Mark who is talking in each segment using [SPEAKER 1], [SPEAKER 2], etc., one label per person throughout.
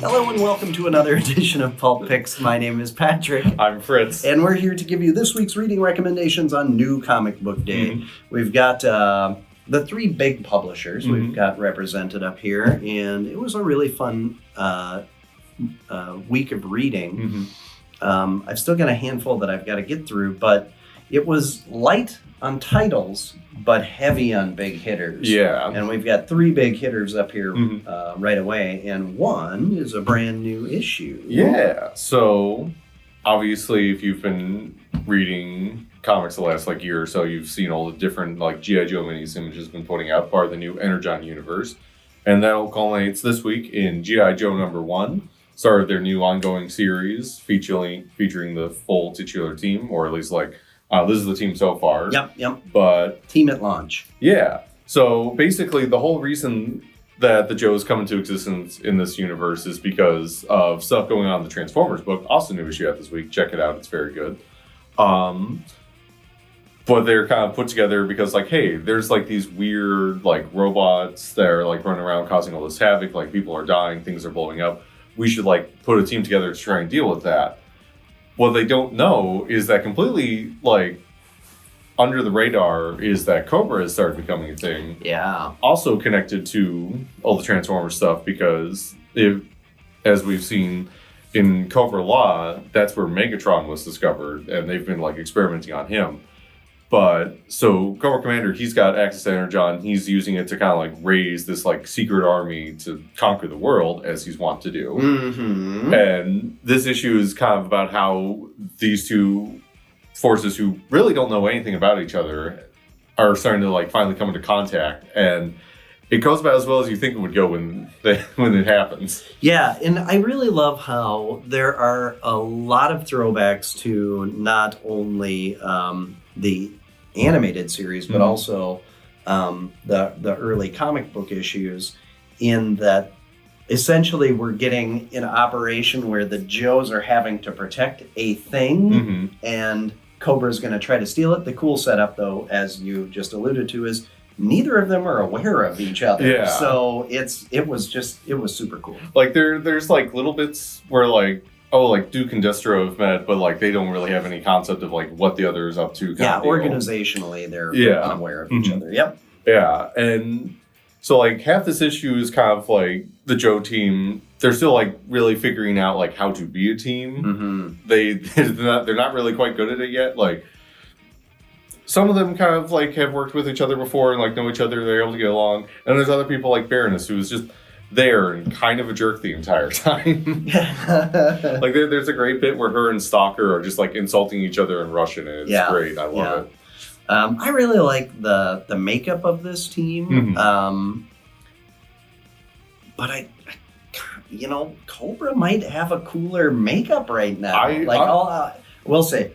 [SPEAKER 1] Hello and welcome to another edition of Pulp Picks. My name is Patrick.
[SPEAKER 2] I'm Fritz.
[SPEAKER 1] And we're here to give you this week's reading recommendations on New Comic Book Day.
[SPEAKER 2] Mm-hmm.
[SPEAKER 1] We've got the three big publishers we've got represented up here, and it was a really fun week of reading. I've still got a handful that I've got to get through, but it was light on titles, but heavy on big hitters.
[SPEAKER 2] Yeah.
[SPEAKER 1] And we've got three big hitters up here right away, and one is a brand new issue.
[SPEAKER 2] Yeah. So, obviously, if you've been reading comics the last year or so, you've seen all the different G.I. Joe minis Image has been putting out, part of the new Energon universe. And that all culminates this week in G.I. Joe #1, start of their new ongoing series featuring the full titular team, or at least this is the team so far.
[SPEAKER 1] Yep.
[SPEAKER 2] But
[SPEAKER 1] team at launch.
[SPEAKER 2] Yeah. So basically, the whole reason that the Joes come into existence in this universe is because of stuff going on in the Transformers book. Also, new issue out this week. Check it out; it's very good. But they're kind of put together because, hey, there's these weird robots that are running around causing all this havoc. People are dying, things are blowing up. We should put a team together to try and deal with that. What they don't know is that completely, under the radar is that Cobra has started becoming a thing.
[SPEAKER 1] Yeah.
[SPEAKER 2] Also connected to all the Transformers stuff because, as we've seen in Cobra Law, that's where Megatron was discovered, and they've been, experimenting on him. But, so Cobra Commander, he's got access to Energon. He's using it to kind of raise this, secret army to conquer the world, as he's wont to do.
[SPEAKER 1] Mm-hmm.
[SPEAKER 2] And this issue is kind of about how these two forces who really don't know anything about each other are starting to, finally come into contact. And it goes about as well as you think it would go when it happens.
[SPEAKER 1] Yeah, and I really love how there are a lot of throwbacks to not only the animated series, but also the early comic book issues, in that essentially we're getting an operation where the Joes are having to protect a thing, and Cobra's going to try to steal it. The cool setup, though, as you just alluded to, is neither of them are aware of each other.
[SPEAKER 2] Yeah.
[SPEAKER 1] So it was super cool.
[SPEAKER 2] There's little bits where Duke and Destro have met, but they don't really have any concept of what the other is up to.
[SPEAKER 1] Yeah, organizationally they're unaware of each other. Yep.
[SPEAKER 2] Yeah, and so half this issue is kind of the Joe team. They're still really figuring out how to be a team. They're not really quite good at it yet. Some of them kind of have worked with each other before and know each other. They're able to get along. And there's other people like Baroness, who is just there and kind of a jerk the entire time. There's a great bit where her and Stalker are just insulting each other in Russian, and it's great. I love it.
[SPEAKER 1] I really like the makeup of this team. But I Cobra might have a cooler makeup right now. We'll say,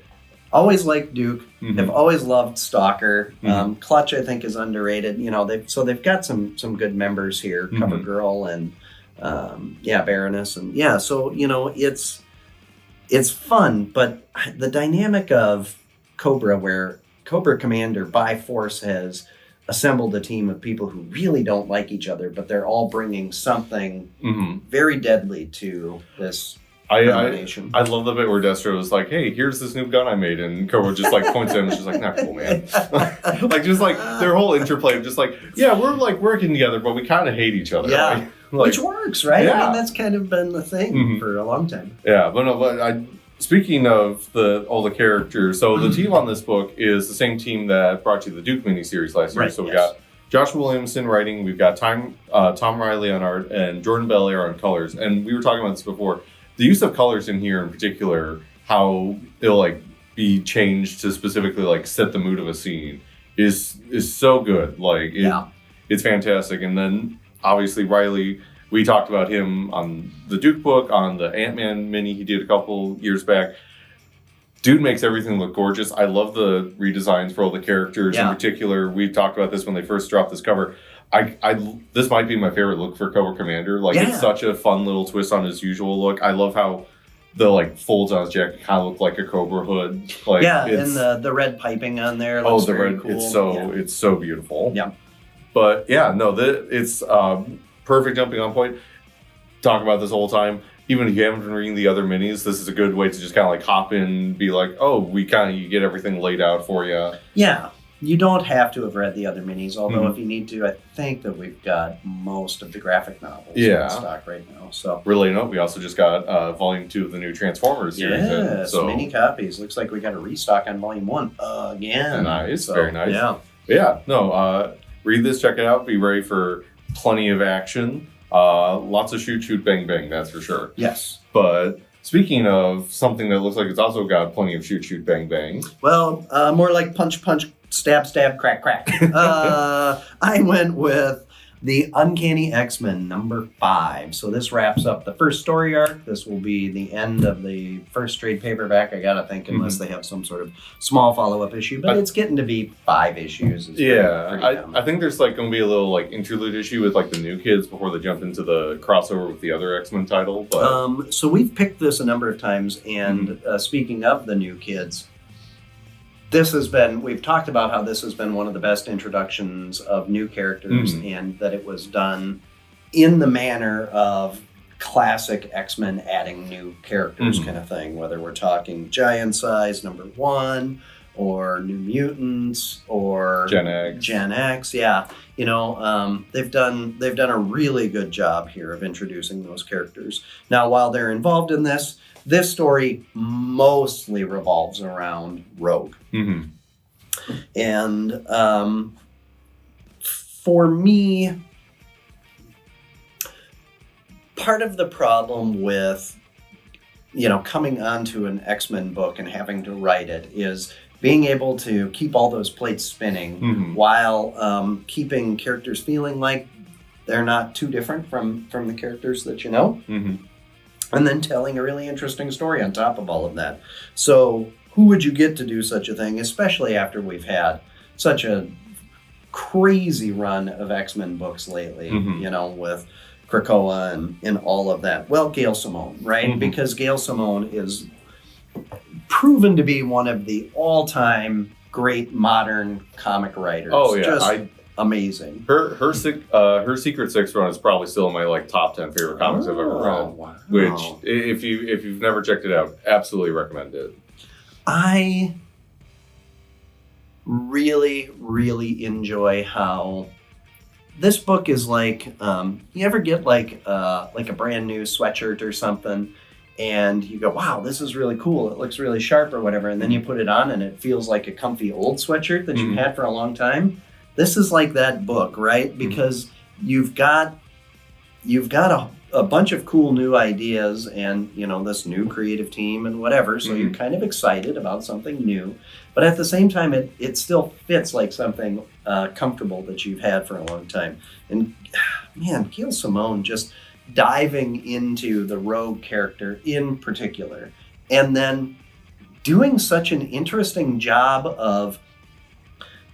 [SPEAKER 1] always liked Duke. Have always loved Stalker. Clutch, I think, is underrated. They've got some good members here. Cover Girl and Baroness, and so it's fun. But the dynamic of Cobra, where Cobra Commander by force has assembled a team of people who really don't like each other, but they're all bringing something very deadly to this. I
[SPEAKER 2] love the bit where Destro is hey, here's this new gun I made, and Cobra just points at him and she's not cool, man. Their whole interplay of just we're working together, but we kind of hate each other.
[SPEAKER 1] Yeah. Which works, right?
[SPEAKER 2] Yeah.
[SPEAKER 1] I mean, that's kind of been the thing for a long time.
[SPEAKER 2] Yeah, speaking of all the characters, so the team on this book is the same team that brought you the Duke miniseries last year. So we got Josh Williamson writing, we've got Tom Riley on art, and Jordan Belair on colors. And we were talking about this before. The use of colors in here in particular, how it'll be changed to specifically set the mood of a scene is so good. It's fantastic. And then obviously Riley, we talked about him on the Duke book, on the Ant-Man mini he did a couple years back. Dude makes everything look gorgeous. I love the redesigns for all the characters in particular. We talked about this when they first dropped this cover. This might be my favorite look for Cobra Commander. It's such a fun little twist on his usual look. I love how the folds on his jacket kind of look like a Cobra hood.
[SPEAKER 1] And the red piping on there looks very cool.
[SPEAKER 2] It's so beautiful.
[SPEAKER 1] Yeah.
[SPEAKER 2] But it's perfect jumping on point. talk about this whole time. Even if you haven't been reading the other minis, this is a good way to just kind of like hop in and be like, oh, you get everything laid out for you.
[SPEAKER 1] Yeah. You don't have to have read the other minis, although if you need to, I think that we've got most of the graphic novels in stock right now. So
[SPEAKER 2] related note, we also just got Volume 2 of the new Transformers series.
[SPEAKER 1] Yes, so mini copies. Looks like we got a restock on Volume 1 again.
[SPEAKER 2] Nice, very nice. Yeah, read this, check it out. Be ready for plenty of action. Lots of shoot, bang, bang, that's for sure.
[SPEAKER 1] Yes.
[SPEAKER 2] But speaking of something that looks like it's also got plenty of shoot, bang, bang.
[SPEAKER 1] Well, more like punch, stab, crack, crack. I went with the Uncanny X-Men #5. So this wraps up the first story arc. This will be the end of the first trade paperback, I gotta think, unless they have some sort of small follow-up issue. But it's getting to be 5 issues.
[SPEAKER 2] I think there's like going to be a little like interlude issue with like the New Kids before they jump into the crossover with the other X-Men title. But
[SPEAKER 1] so we've picked this a number of times, and speaking of the New Kids, we've talked about how this has been one of the best introductions of new characters, and that it was done in the manner of classic X-Men adding new characters kind of thing, whether we're talking Giant Size #1 or New Mutants or
[SPEAKER 2] Gen X.
[SPEAKER 1] Yeah. They've done a really good job here of introducing those characters. Now, while they're involved in this story mostly revolves around Rogue. And for me, part of the problem with, coming onto an X-Men book and having to write it is being able to keep all those plates spinning while keeping characters feeling like they're not too different from the characters that you know. And then telling a really interesting story on top of all of that. So who would you get to do such a thing, especially after we've had such a crazy run of X-Men books lately, with Krakoa and all of that? Well, Gail Simone, right? Because Gail Simone is proven to be one of the all-time great modern comic writers.
[SPEAKER 2] Oh, yeah.
[SPEAKER 1] Amazing.
[SPEAKER 2] Her Secret Six run is probably still in my like top 10 favorite comics I've ever read.
[SPEAKER 1] Wow.
[SPEAKER 2] Which, if you've never checked it out, absolutely recommend it.
[SPEAKER 1] I really, really enjoy how this book is like. You ever get like a brand new sweatshirt or something, and you go, "Wow, this is really cool. It looks really sharp," or whatever, and then you put it on, and it feels like a comfy old sweatshirt that you've had for a long time. This is like that book, right? Because you've got a bunch of cool new ideas and, this new creative team and whatever. So you're kind of excited about something new. But at the same time, it still fits like something comfortable that you've had for a long time. And man, Gail Simone just diving into the Rogue character in particular. And then doing such an interesting job of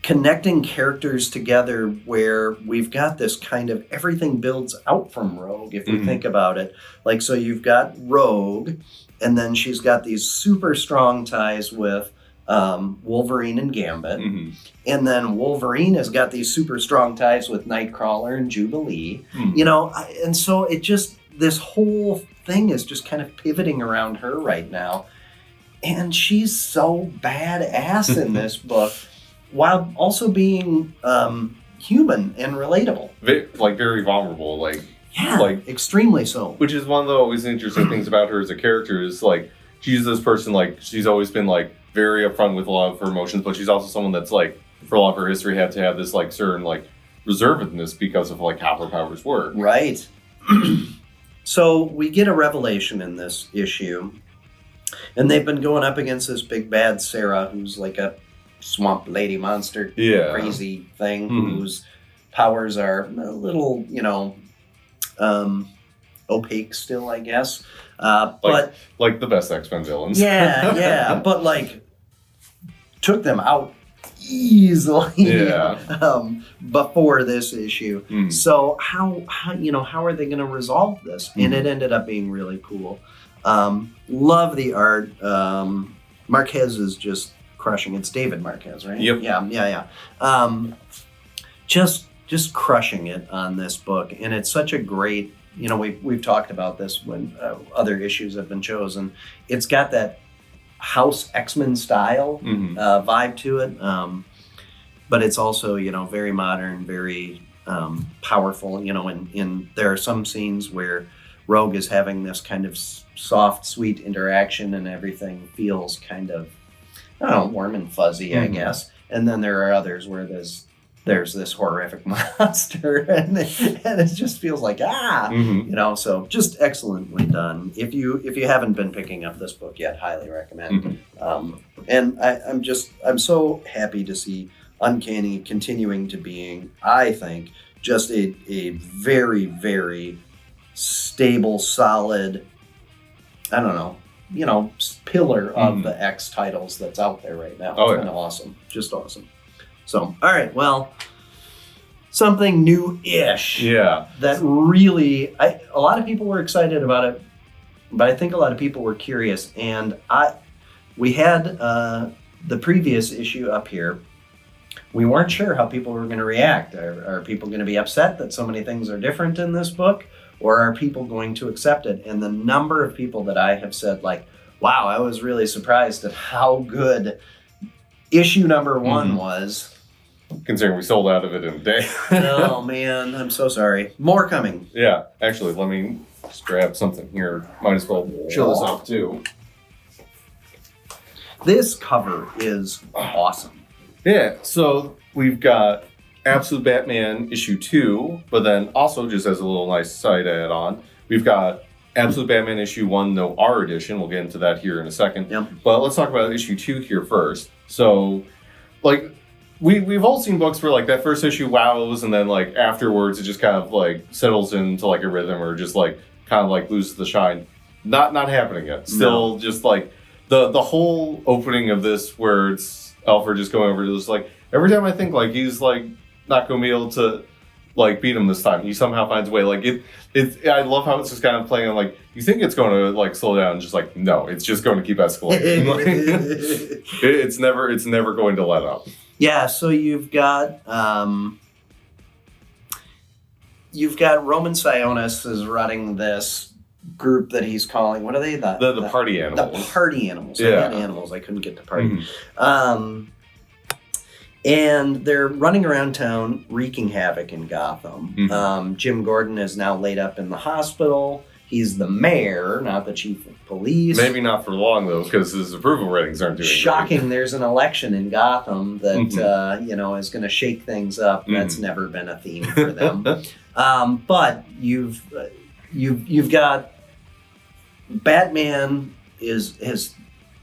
[SPEAKER 1] connecting characters together where we've got this kind of everything builds out from Rogue, if we think about it. Like, so you've got Rogue, and then she's got these super strong ties with Wolverine and Gambit. And then Wolverine has got these super strong ties with Nightcrawler and Jubilee. And so it just, this whole thing is just kind of pivoting around her right now. And she's so badass in this book, while also being human and relatable.
[SPEAKER 2] Very vulnerable.
[SPEAKER 1] Extremely so.
[SPEAKER 2] Which is one of the always interesting things about her as a character is, like, she's this person, like, she's always been, like, very upfront with a lot of her emotions, but she's also someone that's, like, for a lot of her history had to have this, like, certain, like, reservedness because of, like, how her powers work.
[SPEAKER 1] Right. So we get a revelation in this issue, and they've been going up against this big bad Sarah, who's like a swamp lady monster crazy thing, whose powers are a little, opaque still, I guess. But
[SPEAKER 2] like the best X-Men villains.
[SPEAKER 1] Yeah, but like took them out easily before this issue. So how are they going to resolve this? And it ended up being really cool. Love the art. Marquez is just crushing. It's David Marquez, right?
[SPEAKER 2] Yep.
[SPEAKER 1] Yeah. Just crushing it on this book, and it's such a great we've talked about this when other issues have been chosen. It's got that House X-Men style vibe to it, but it's also very modern, very powerful. And there are some scenes where Rogue is having this kind of soft, sweet interaction, and everything feels kind of, I don't know, warm and fuzzy, I guess. And then there are others where there's this horrific monster, and it just feels like so just excellently done. If you haven't been picking up this book yet, highly recommend. And I'm so happy to see Uncanny continuing to being, I think, just a very, very stable, solid, I don't know, pillar of the X titles that's out there right now. It's kind of awesome. Just awesome. So, all right, well, something new-ish.
[SPEAKER 2] Yeah.
[SPEAKER 1] That really, a lot of people were excited about it, but I think a lot of people were curious. And we had the previous issue up here. We weren't sure how people were going to react. Are people going to be upset that so many things are different in this book? Or are people going to accept it? And the number of people that I have said, like, wow, I was really surprised at how good issue number 1 was.
[SPEAKER 2] Considering we sold out of it in a day.
[SPEAKER 1] Oh, man, I'm so sorry. More coming.
[SPEAKER 2] Yeah, actually, let me just grab something here. Might as well show this off, too.
[SPEAKER 1] This cover is awesome.
[SPEAKER 2] Yeah, so we've got Absolute Batman issue 2, but then also just as a little nice side add-on, we've got Absolute Batman issue 1, no R edition. We'll get into that here in a second.
[SPEAKER 1] Yep.
[SPEAKER 2] But let's talk about issue 2 here first. So, like, we've all seen books where, like, that first issue wows, and then, like, afterwards it just kind of, like, settles into, like, a rhythm, or just, like, kind of, like, loses the shine. Not happening yet. Still just, like, the whole opening of this where it's Alfred just going over to this, like, every time I think, like, he's, like, not going to be able to, like, beat him this time, he somehow finds a way. Like, I love how it's just kind of playing on, like, you think it's going to, like, slow down, and just like, no, it's just going to keep escalating. It's never going to let up.
[SPEAKER 1] Yeah, so you've got Roman Sionis is running this group that he's calling, what are they?
[SPEAKER 2] The party animals.
[SPEAKER 1] The party animals.
[SPEAKER 2] Yeah.
[SPEAKER 1] I had animals. I couldn't get to party. And they're running around town wreaking havoc in Gotham. Jim Gordon is now laid up in the hospital. He's the mayor, not the chief of police.
[SPEAKER 2] Maybe not for long, though, because his approval ratings aren't doing
[SPEAKER 1] Shocking.
[SPEAKER 2] great.
[SPEAKER 1] There's an election in Gotham that is going to shake things up. That's never been a theme for them. But you've got Batman has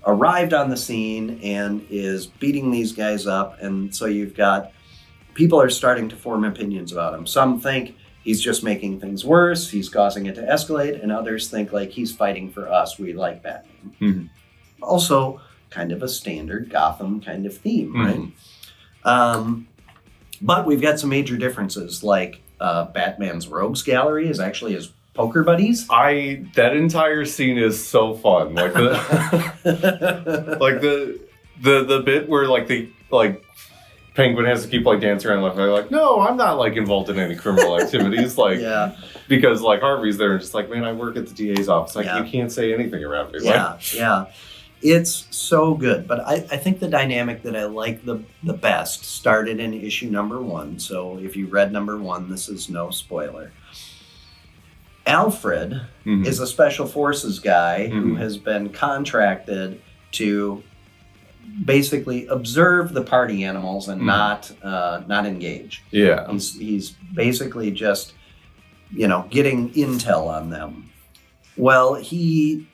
[SPEAKER 1] arrived on the scene and is beating these guys up, and so you've got people are starting to form opinions about him. Some think he's just making things worse, he's causing it to escalate, and others think, like, he's fighting for us, we like Batman. Also, kind of a standard Gotham kind of theme, right? But we've got some major differences, like Batman's rogues gallery is actually his poker buddies.
[SPEAKER 2] That entire scene is so fun. Like the bit where, like, the, like, Penguin has to keep, like, dancing around left and right, like, no, I'm not, like, involved in any criminal activities, like, because, like, Harvey's there and just like, man, I work at the DA's office, like, you can't say anything around me.
[SPEAKER 1] Yeah. It's so good, but I think the dynamic that I like the best started in issue number 1, so if you read number 1, this is no spoiler. Alfred is a special forces guy who has been contracted to basically observe the party animals and not engage.
[SPEAKER 2] Yeah.
[SPEAKER 1] He's basically just, getting intel on them. Well, he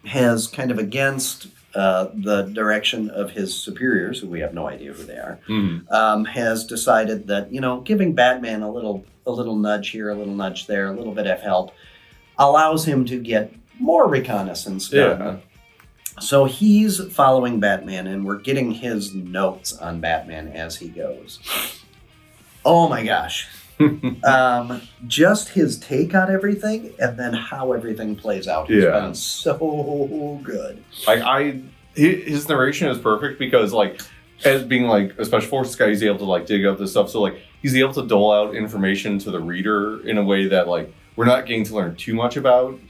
[SPEAKER 1] has kind of against the direction of his superiors, who we have no idea who they are, has decided that, giving Batman a little nudge here, a little nudge there, a little bit of help allows him to get more reconnaissance done.
[SPEAKER 2] Yeah.
[SPEAKER 1] So he's following Batman, and we're getting his notes on Batman as he goes. Oh my gosh. Just his take on everything, and then how everything plays out has been so good.
[SPEAKER 2] His narration is perfect because, like, as being, like, a special forces guy, he's able to, like, dig up this stuff. So, like, he's able to dole out information to the reader in a way that, like, we're not getting to learn too much about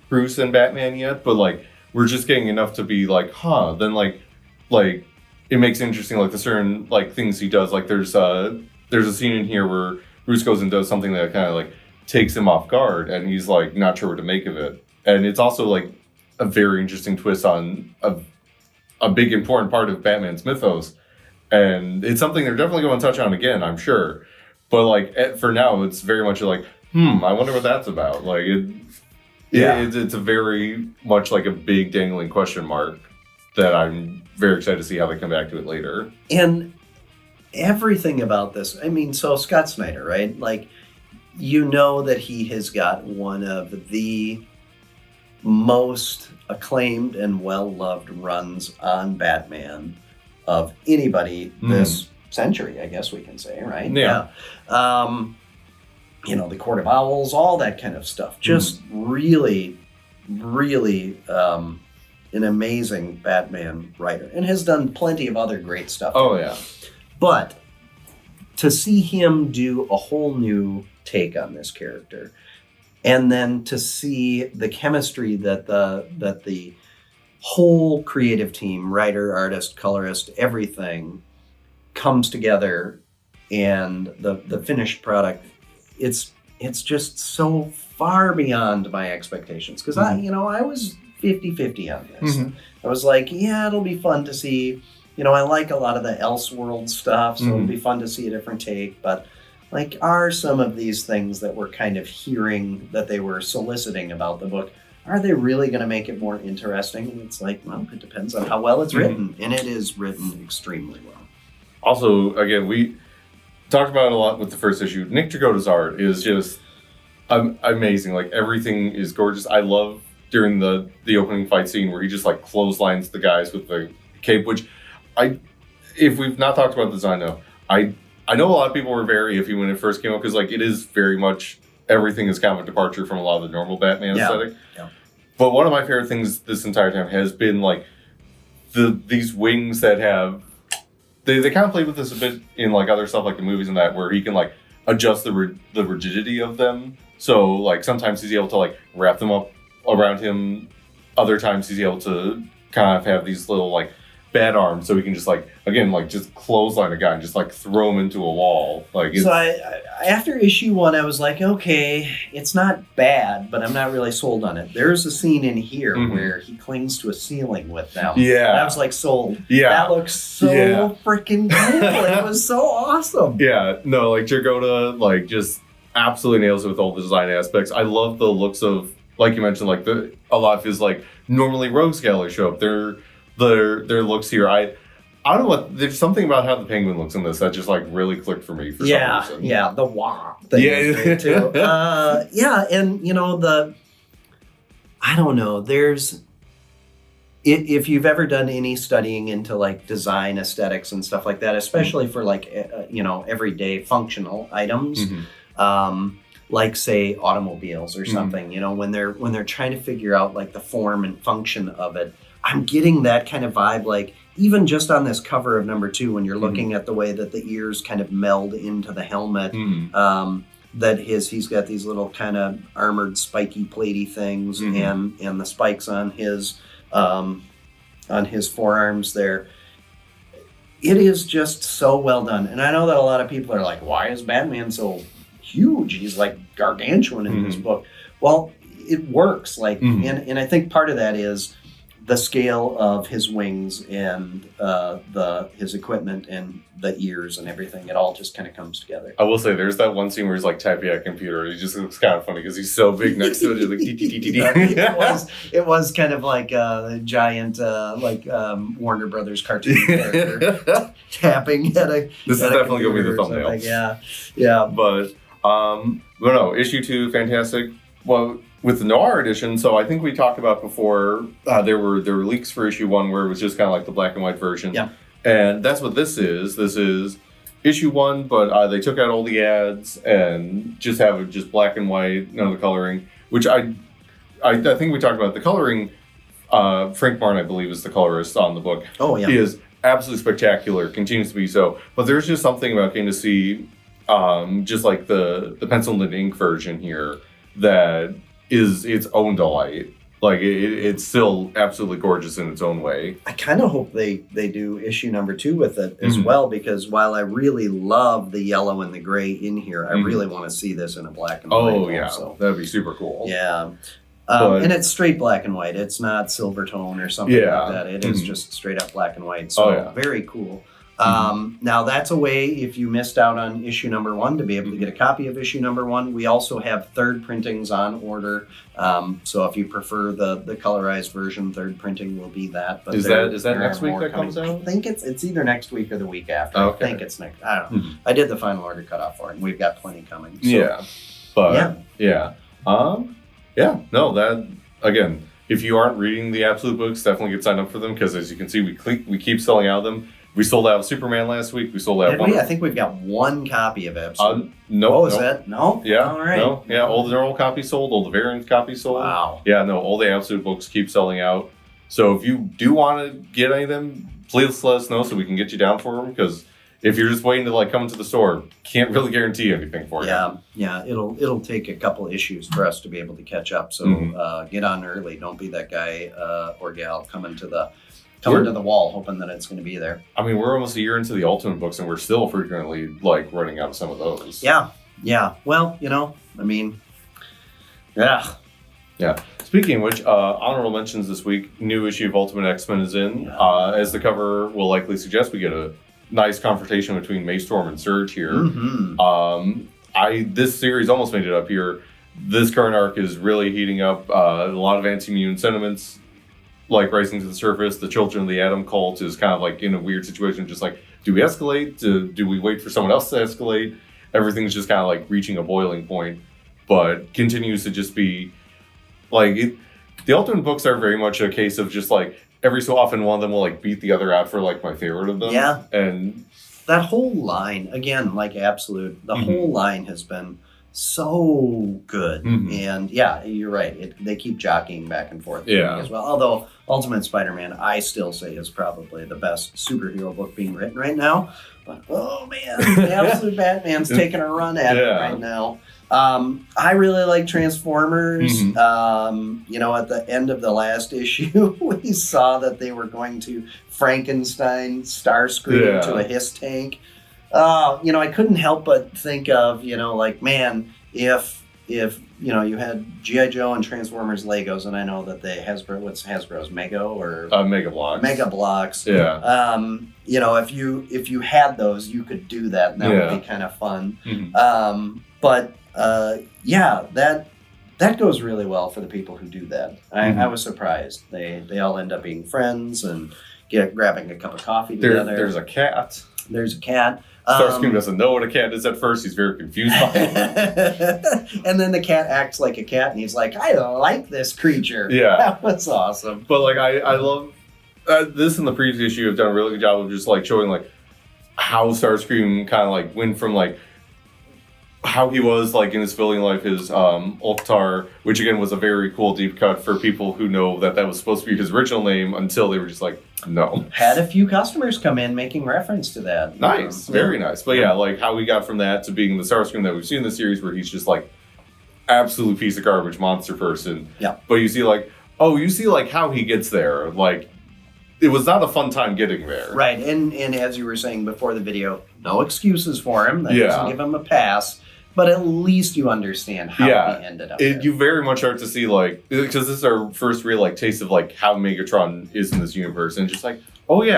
[SPEAKER 2] Bruce and Batman yet, but like we're just getting enough to be like, then like it makes it interesting, like the certain like things he does. Like there's a scene in here where Bruce goes and does something that kind of like takes him off guard, and he's like not sure what to make of it. And it's also like a very interesting twist on a big important part of Batman's mythos, and it's something they're definitely going to touch on again, I'm sure. But like for now, it's very much like, I wonder what that's about. Like it's a very much like a big dangling question mark that I'm very excited to see how they come back to it later.
[SPEAKER 1] And everything about this, I mean, so Scott Snyder, right? Like, you know that he has got one of the most acclaimed and well-loved runs on Batman of anybody this century, I guess we can say, right?
[SPEAKER 2] Yeah.
[SPEAKER 1] The Court of Owls, all that kind of stuff. Just really, really an amazing Batman writer, and has done plenty of other great stuff.
[SPEAKER 2] Oh, yeah.
[SPEAKER 1] But to see him do a whole new take on this character, and then to see the chemistry that the whole creative team, writer, artist, colorist, everything comes together, and the finished product, it's just so far beyond my expectations. Because I was 50-50 on this. I was like, yeah, it'll be fun to see. I like a lot of the Elseworld stuff, so it'll be fun to see a different take. But like, are some of these things that we're kind of hearing that they were soliciting about the book, are they really going to make it more interesting? And it's like, well, it depends on how well it's written. And it is written extremely well.
[SPEAKER 2] Also, again, we talked about it a lot with the first issue. Nick Dragotta's art is just amazing. Like, everything is gorgeous. I love during the opening fight scene where he just like clotheslines the guys with the cape, which if we've not talked about the design though, I know a lot of people were very iffy when it first came out, because like it is very much, everything is kind of a departure from a lot of the normal Batman aesthetic. Yeah. But one of my favorite things this entire time has been like these wings that have, they kind of played with this a bit in like other stuff like the movies and that, where he can like adjust the rigidity of them. So like sometimes he's able to like wrap them up around him, other times he's able to kind of have these little like bat arms, so he can just like, again, like just clothesline a guy and just like throw him into a wall. Like,
[SPEAKER 1] so I after issue 1, I was like, okay, it's not bad, but I'm not really sold on it. There's a scene in here where he clings to a ceiling with them.
[SPEAKER 2] Yeah,
[SPEAKER 1] and I was like, sold.
[SPEAKER 2] Yeah,
[SPEAKER 1] that looks so freaking cool. It was so awesome.
[SPEAKER 2] Yeah, no, like Dragotta like just absolutely nails it with all the design aspects. I love the looks of, like you mentioned, like a lot of his like normally rogues gallery show up. Their looks here. I don't know what, there's something about how the Penguin looks in this that just like really clicked for me for some reason.
[SPEAKER 1] Yeah, the wah thing is great too. And I don't know, there's, if you've ever done any studying into like design aesthetics and stuff like that, especially for like everyday functional items, like say automobiles or something, when they're trying to figure out like the form and function of it, I'm getting that kind of vibe, like even just on this cover of number 2, when you're looking at the way that the ears kind of meld into the helmet, that he's got these little kind of armored spiky platey things, and the spikes on his forearms there. It is just so well done. And I know that a lot of people are like, why is Batman so huge? He's like gargantuan in this book. Well, it works, like, and I think part of that is the scale of his wings and his equipment and the ears and everything. It all just kind of comes together.
[SPEAKER 2] I will say, there's that one scene where he's like typing at a computer. He just looks kind of funny because he's so big next to it. Just like
[SPEAKER 1] it was kind of like a giant Warner Brothers cartoon character tapping at a.
[SPEAKER 2] This is definitely going to be the thumbnail.
[SPEAKER 1] Yeah.
[SPEAKER 2] But no, issue 2, fantastic. Well, with the Noir edition, so I think we talked about before, there were leaks for issue 1 where it was just kind of like the black and white version.
[SPEAKER 1] Yeah.
[SPEAKER 2] And that's what this is. This is issue 1, but they took out all the ads and just have it just black and white, none of the coloring, which I think we talked about. The coloring, Frank Martin, I believe, is the colorist on the book.
[SPEAKER 1] Oh, yeah.
[SPEAKER 2] He is absolutely spectacular, continues to be so. But there's just something about getting to see just like the pencil and ink version here that is its own delight. Like, it's still absolutely gorgeous in its own way.
[SPEAKER 1] I kind of hope they do issue number 2 with it as well, because while I really love the yellow and the gray in here, I really want to see this in a black and white.
[SPEAKER 2] Oh, yeah. Also. That'd be super cool.
[SPEAKER 1] Yeah. And it's straight black and white. It's not silver tone or something like that. It is just straight up black and white. So very cool. Now that's a way, if you missed out on issue number 1, to be able to get a copy of issue number 1. We also have third printings on order. So if you prefer the colorized version, third printing will be that. But
[SPEAKER 2] is that next week that comes out?
[SPEAKER 1] I think it's either next week or the week after. Okay. I think it's next. I don't know. I did the final order cutoff for it, and we've got plenty coming. So.
[SPEAKER 2] Yeah. But no, that again, if you aren't reading the Absolute books, definitely get signed up for them, because as you can see, we keep selling out of them. We sold out Superman last week. We sold out.
[SPEAKER 1] I think we've got 1 copy of Absolute.
[SPEAKER 2] No.
[SPEAKER 1] Is that? No?
[SPEAKER 2] Yeah.
[SPEAKER 1] All right.
[SPEAKER 2] No. Yeah. All the normal copies sold. All the variant copies sold.
[SPEAKER 1] Wow.
[SPEAKER 2] Yeah. No. All the Absolute books keep selling out. So if you do want to get any of them, please let us know so we can get you down for them. Because if you're just waiting to come into the store, can't really guarantee anything for you.
[SPEAKER 1] Yeah. It'll take a couple issues for us to be able to catch up. So get on early. Don't be that guy or gal coming to the wall hoping that it's going to be there.
[SPEAKER 2] I mean, we're almost a year into the Ultimate books, and we're still frequently running out of some of those.
[SPEAKER 1] Yeah. Well, I mean, yeah.
[SPEAKER 2] Speaking of which, honorable mentions this week. New issue of Ultimate X-Men is in. As the cover will likely suggest, we get a nice confrontation between Maystorm and Surge here. This series almost made it up here. This current arc is really heating up. A lot of anti-mutant sentiments rising to the surface. The Children of the Atom cult is kind of in a weird situation, just do we escalate? Do we wait for someone else to escalate? Everything's just kind of reaching a boiling point, but continues to just be the Ultimate books are very much a case of just every so often one of them will beat the other out for my favorite of them.
[SPEAKER 1] Yeah.
[SPEAKER 2] And
[SPEAKER 1] that whole line, again, Absolute, the whole line has been so good. And yeah, you're right. They keep jockeying back and forth as well. Although Ultimate Spider-Man, I still say, is probably the best superhero book being written right now. But oh man, the Absolute Batman's taking a run at it right now. I really like Transformers. At the end of the last issue, we saw that they were going to Frankenstein Starscream to a Hiss tank. I couldn't help but think of, man, if you had G.I. Joe and Transformers Legos, and I know that what's Hasbro's Mega or
[SPEAKER 2] Mega Blocks.
[SPEAKER 1] Mega Blocks.
[SPEAKER 2] Yeah.
[SPEAKER 1] If you had those, you could do that, and that would be kind of fun. That goes really well for the people who do that. I was surprised. They all end up being friends and grabbing a cup of coffee together.
[SPEAKER 2] There's a cat. Starscream doesn't know what a cat is at first. He's very confused by it.
[SPEAKER 1] And then the cat acts like a cat, and he's like, I like this creature.
[SPEAKER 2] Yeah.
[SPEAKER 1] That was awesome.
[SPEAKER 2] But, I love... this in the previous issue have done a really good job of just, showing, how Starscream kind of, went from, how he was, in his civilian life, his Oktar, which, again, was a very cool deep cut for people who know that was supposed to be his original name until they were just no.
[SPEAKER 1] Had a few customers come in making reference to that.
[SPEAKER 2] Nice. Very nice. But how we got from that to being the Starscream that we've seen in the series, where he's just, absolute piece of garbage monster person.
[SPEAKER 1] Yeah.
[SPEAKER 2] But you see, how he gets there. It was not a fun time getting there.
[SPEAKER 1] Right. And as you were saying before the video, no excuses for him. That doesn't give him a pass. But at least you understand how he ended up there.
[SPEAKER 2] You very much start to see, because this is our first real, taste of, how Megatron is in this universe. And just definitely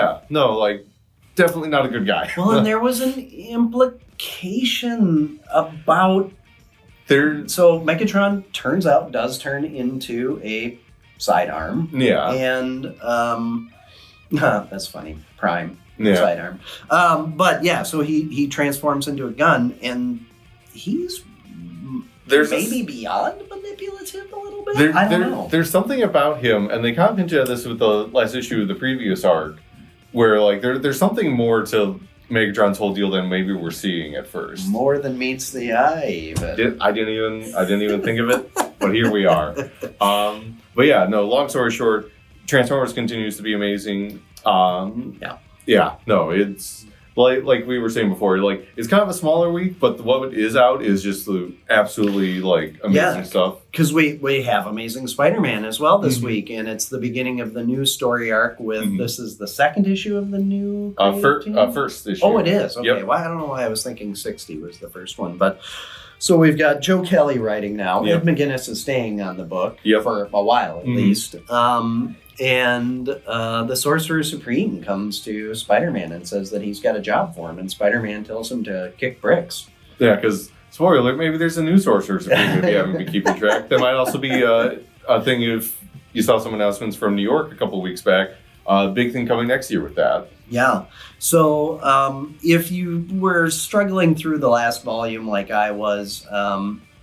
[SPEAKER 2] not a good guy.
[SPEAKER 1] Well, and there was an implication about... So Megatron, does turn into a sidearm.
[SPEAKER 2] Yeah.
[SPEAKER 1] And, that's funny. Prime. Sidearm. So he transforms into a gun, and... he's maybe beyond manipulative a little bit. I don't know.
[SPEAKER 2] There's something about him, and they kind of hinted at this with the last issue of the previous arc, where there's something more to Megatron's whole deal than maybe we're seeing at first.
[SPEAKER 1] More than meets the eye. Even.
[SPEAKER 2] I didn't even think of it, but here we are. Long story short, Transformers continues to be amazing. It's like we were saying before, like it's kind of a smaller week, but what is out is just the absolutely like amazing stuff.
[SPEAKER 1] Because we have Amazing Spider-Man as well this week, and it's the beginning of the new story arc with this is the second issue of the new
[SPEAKER 2] first issue.
[SPEAKER 1] Oh, it is. Okay.
[SPEAKER 2] Yep.
[SPEAKER 1] Well, I don't know why I was thinking 60 was the first one, but so we've got Joe Kelly writing now. Ed McGuinness is staying on the book for a while at least. And the Sorcerer Supreme comes to Spider-Man and says that he's got a job for him, and Spider-Man tells him to kick bricks.
[SPEAKER 2] Yeah, because, spoiler, maybe there's a new Sorcerer Supreme if you haven't been keeping track. There might also be a thing if you saw some announcements from New York a couple of weeks back. Big thing coming next year with that.
[SPEAKER 1] Yeah. So if you were struggling through the last volume like I was,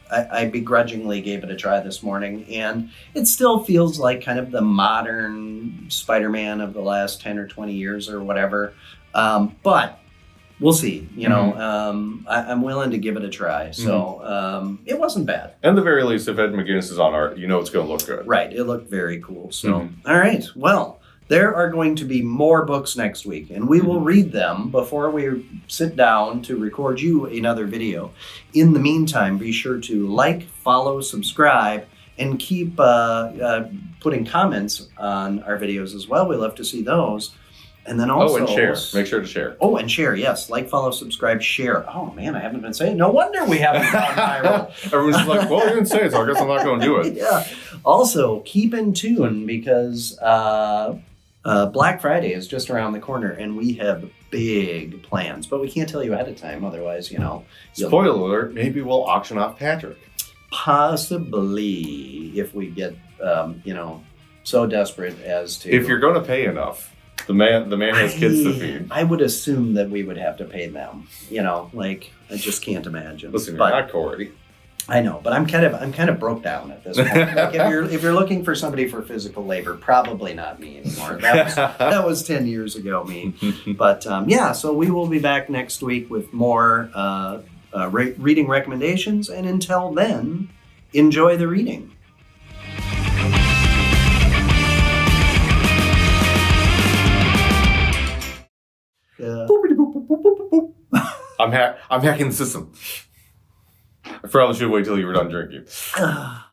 [SPEAKER 1] I begrudgingly gave it a try this morning, and it still feels like kind of the modern Spider-Man of the last 10 or 20 years or whatever. But we'll see. You know, I'm willing to give it a try. So it wasn't bad.
[SPEAKER 2] At the very least, if Ed McGuinness is on art, you know it's going to look good.
[SPEAKER 1] Right. It looked very cool. So, all right. Well, there are going to be more books next week, and we will read them before we sit down to record you another video. In the meantime, be sure to like, follow, subscribe, and keep putting comments on our videos as well. We love to see those. And then also...
[SPEAKER 2] and share. Make sure to share.
[SPEAKER 1] Oh, and share, yes. Like, follow, subscribe, share. Oh, man, I haven't been saying... No wonder we haven't gone viral.
[SPEAKER 2] Everyone's just like, well, you didn't say it, so I guess I'm not going to do it.
[SPEAKER 1] Yeah. Also, keep in tune because... Black Friday is just around the corner, and we have big plans, but we can't tell you ahead of time. Otherwise, you know.
[SPEAKER 2] Spoiler alert, maybe we'll auction off Patrick.
[SPEAKER 1] Possibly, if we get, so desperate as to.
[SPEAKER 2] If you're going to pay enough, the man has kids to feed.
[SPEAKER 1] I would assume that we would have to pay them. You know, like I just can't imagine.
[SPEAKER 2] Listen, you're not Corey.
[SPEAKER 1] I know, but I'm kind of broke down at this point. Like if you're looking for somebody for physical labor, probably not me anymore. That was 10 years ago, me. But so we will be back next week with more reading recommendations, and until then, enjoy the reading.
[SPEAKER 2] I'm hacking the system. I probably should wait till you were done drinking.